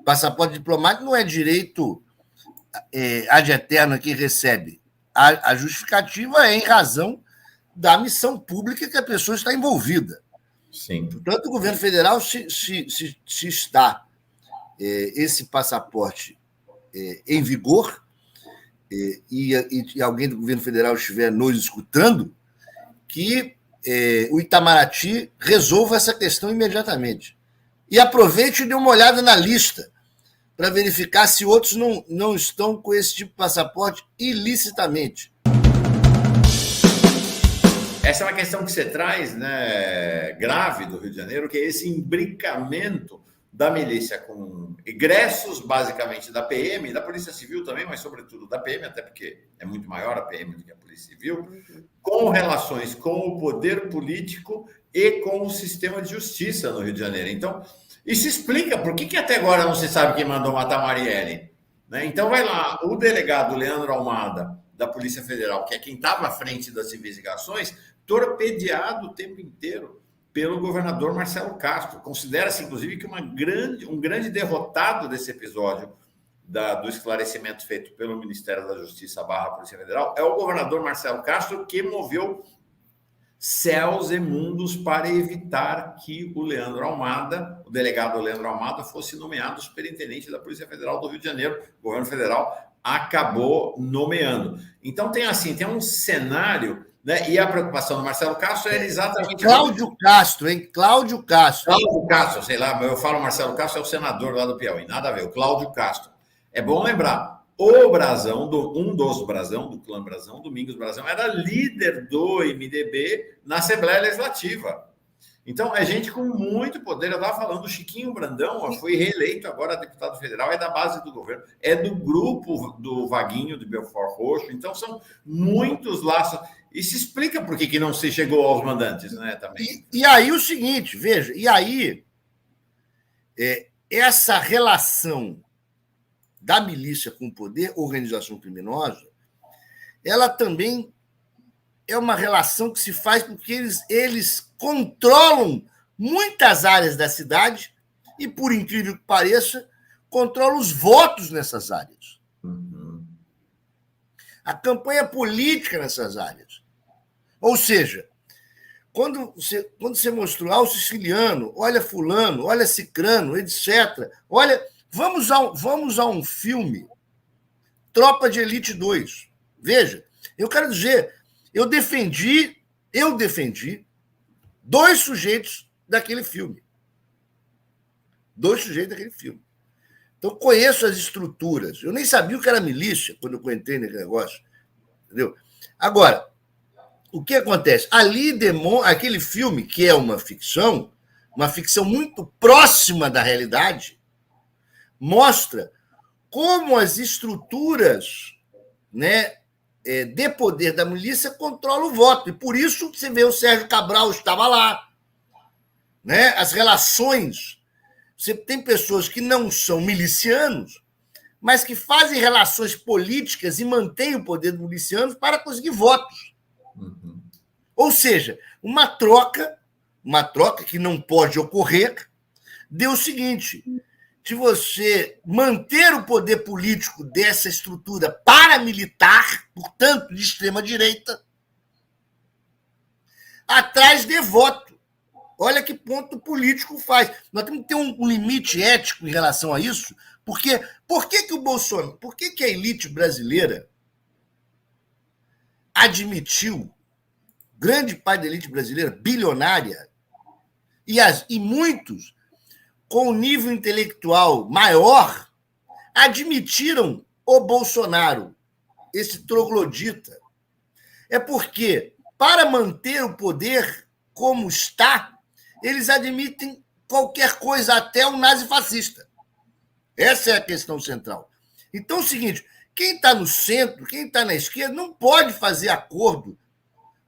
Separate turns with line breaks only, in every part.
Passaporte diplomático não é direito ad eterno a quem recebe. A justificativa é em razão da missão pública que a pessoa está envolvida.
Sim.
Portanto, o governo federal, se está esse passaporte em vigor, e alguém do governo federal estiver nos escutando, que o Itamaraty resolva essa questão imediatamente. E aproveite e dê uma olhada na lista para verificar se outros não estão com esse tipo de passaporte ilicitamente.
Essa é uma questão que você traz, né, grave do Rio de Janeiro, que é esse imbricamento da milícia com egressos, basicamente, da PM, da Polícia Civil também, mas sobretudo da PM, até porque é muito maior a PM do que a Polícia Civil, com relações com o poder político e com o sistema de justiça no Rio de Janeiro. Então, isso explica por que até agora não se sabe quem mandou matar Marielle. Né? Então, vai lá, o delegado Leandro Almada, da Polícia Federal, que é quem estava à frente das investigações, torpedeado o tempo inteiro pelo governador Marcelo Castro. Considera-se, inclusive, que um grande derrotado desse episódio do esclarecimento feito pelo Ministério da Justiça / Polícia Federal é o governador Marcelo Castro, que moveu céus e mundos para evitar que o Leandro Almada, o delegado Leandro Almada, fosse nomeado superintendente da Polícia Federal do Rio de Janeiro. O governo federal acabou nomeando. Então, tem um cenário, né? E a preocupação do Marcelo Castro era exatamente...
Cláudio Castro, hein? Cláudio Castro.
Cláudio Castro, sei lá, eu falo Marcelo Castro, é o senador lá do Piauí, nada a ver, o Cláudio Castro. É bom lembrar, o Brazão, um dos Brazão, do clã Brazão, Domingos Brazão, era líder do MDB na Assembleia Legislativa. Então, é gente com muito poder. Eu estava falando, o Chiquinho Brandão foi reeleito agora deputado federal, é da base do governo, é do grupo do Vaguinho, de Belfort Roxo. Então, são muitos laços. E se explica por que não se chegou aos mandantes, né, também.
E aí o seguinte, veja, essa relação da milícia com o poder, organização criminosa, ela também é uma relação que se faz porque eles controlam muitas áreas da cidade e, por incrível que pareça, controlam os votos nessas áreas.
Uhum.
A campanha política nessas áreas. Ou seja, quando você mostrou o siciliano, olha fulano, olha cicrano, etc. Olha, vamos a um filme, Tropa de Elite 2. Veja, eu quero dizer, eu defendi dois sujeitos daquele filme. Então, conheço as estruturas. Eu nem sabia o que era milícia quando eu entrei naquele negócio. Entendeu? Agora, o que acontece? Ali, aquele filme, que é uma ficção muito próxima da realidade, mostra como as estruturas, né, de poder da milícia controlam o voto. E por isso você vê o Sérgio Cabral estava lá. Né? As relações. Você tem pessoas que não são milicianos, mas que fazem relações políticas e mantêm o poder dos milicianos para conseguir votos.
Uhum.
Ou seja, uma troca que não pode ocorrer, deu o seguinte: de você manter o poder político dessa estrutura paramilitar, portanto, de extrema-direita, atrás de voto. Olha que ponto o político faz. Nós temos que ter um limite ético em relação a isso, porque por que o Bolsonaro, por que a elite brasileira admitiu, grande parte da elite brasileira, bilionária, e muitos com nível intelectual maior, admitiram o Bolsonaro, esse troglodita? É porque, para manter o poder como está, eles admitem qualquer coisa, até o nazifascista. Essa é a questão central. Então é o seguinte, quem está no centro, quem está na esquerda, não pode fazer acordo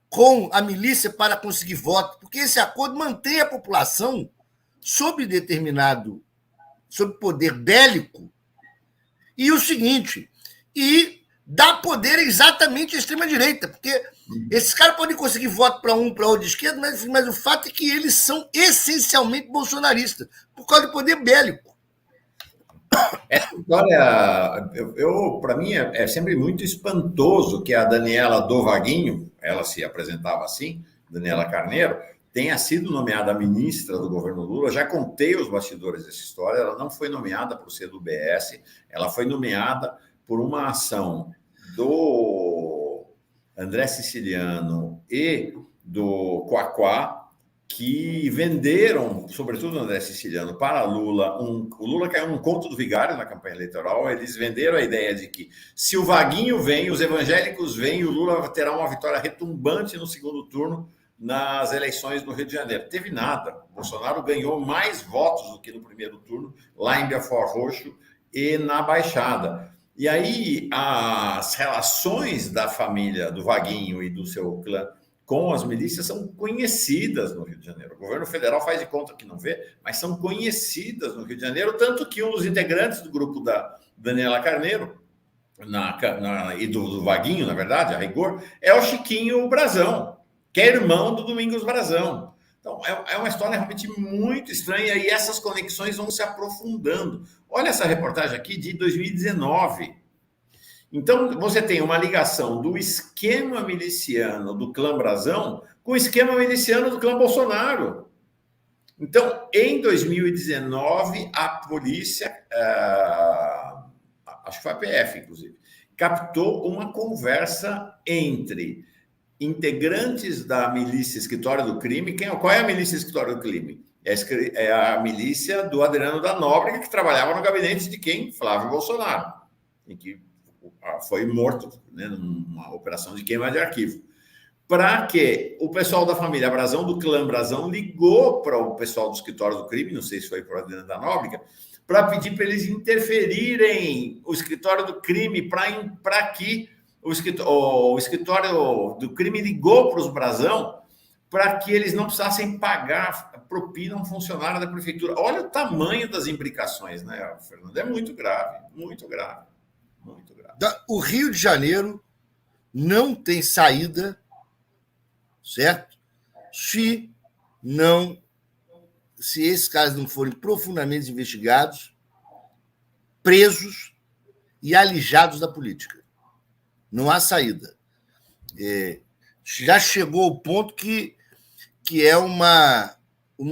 com a milícia para conseguir voto, porque esse acordo mantém a população sob poder bélico, e o seguinte, e dá poder exatamente à extrema-direita, porque esses caras podem conseguir voto para um, para outro de esquerda, mas o fato é que eles são essencialmente bolsonaristas, por causa do poder bélico.
Essa história, para mim, é sempre muito espantoso que a Daniela do Vaguinho, ela se apresentava assim, Daniela Carneiro, tenha sido nomeada ministra do governo Lula. Já contei os bastidores dessa história. Ela não foi nomeada por ser do BS, ela foi nomeada por uma ação do André Siciliano e do Quaquá, que venderam, sobretudo o André Siciliano, para Lula. O Lula caiu num conto do vigário na campanha eleitoral. Eles venderam a ideia de que se o Vaguinho vem, os evangélicos vêm, o Lula terá uma vitória retumbante no segundo turno nas eleições no Rio de Janeiro. Teve nada. O Bolsonaro ganhou mais votos do que no primeiro turno, lá em Belford Roxo e na Baixada. E aí as relações da família do Vaguinho e do seu clã com as milícias são conhecidas no Rio de Janeiro. O governo federal faz de conta que não vê, mas são conhecidas no Rio de Janeiro, tanto que um dos integrantes do grupo da Daniela Carneiro e do Vaguinho, na verdade, a rigor, é o Chiquinho Brazão, que é irmão do Domingos Brazão. Então, é uma história realmente muito estranha e essas conexões vão se aprofundando. Olha essa reportagem aqui de 2019. Então, você tem uma ligação do esquema miliciano do clã Brazão com o esquema miliciano do clã Bolsonaro. Então, em 2019, a polícia, acho que foi a PF, inclusive, captou uma conversa entre integrantes da milícia Escritório do Crime. Qual é a milícia Escritório do Crime? É a milícia do Adriano da Nóbrega, que trabalhava no gabinete de quem? Flávio Bolsonaro, em que foi morto, né, numa operação de queima de arquivo. Para que o pessoal da família Brazão, do clã Brazão, ligou para o pessoal do Escritório do Crime, não sei se foi para o Adriano da Nóbrega, para pedir para eles interferirem o Escritório do Crime para que o Escritório do Crime ligou para os Brazão para que eles não precisassem pagar propina a um funcionário da prefeitura. Olha o tamanho das implicações, né, Fernando? É muito grave, muito grave, muito grave.
O Rio de Janeiro não tem saída, certo? Se esses caras não forem profundamente investigados, presos e alijados da política. Não há saída. Já chegou ao ponto que é uma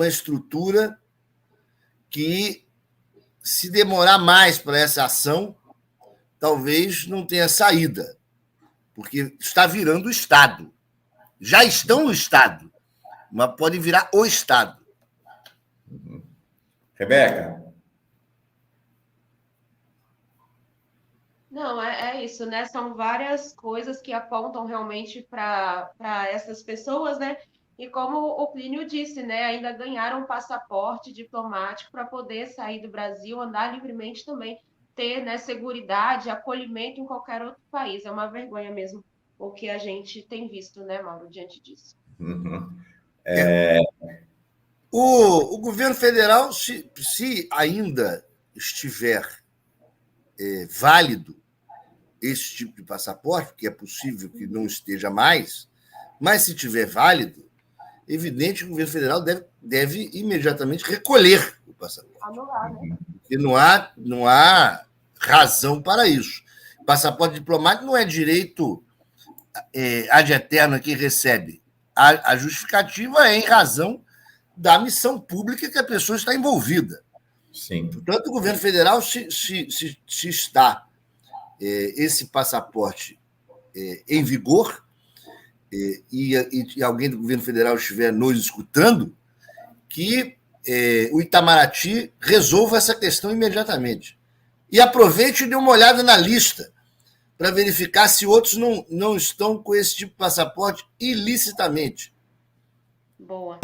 estrutura que, se demorar mais para essa ação, talvez não tenha saída, porque está virando o Estado. Já estão no Estado, mas podem virar o Estado.
Rebeca?
Não, é isso, né? São várias coisas que apontam realmente para essas pessoas, né? E como o Plínio disse, né? Ainda ganharam um passaporte diplomático para poder sair do Brasil, andar livremente também, ter, né, seguridade, acolhimento em qualquer outro país. É uma vergonha mesmo o que a gente tem visto, né, Mauro, diante disso.
Uhum.
O governo federal, se ainda estiver válido esse tipo de passaporte, porque é possível que não esteja mais, mas se estiver válido, evidente que o governo federal deve imediatamente recolher o passaporte.
Anular, né?
Porque não há razão para isso. Passaporte diplomático não é direito ad eterno a quem recebe. A justificativa é em razão da missão pública que a pessoa está envolvida.
Sim.
Portanto, o governo federal, se está esse passaporte em vigor e alguém do governo federal estiver nos escutando, que o Itamaraty resolva essa questão imediatamente. E aproveite e dê uma olhada na lista para verificar se outros não estão com esse tipo de passaporte ilicitamente.
Boa.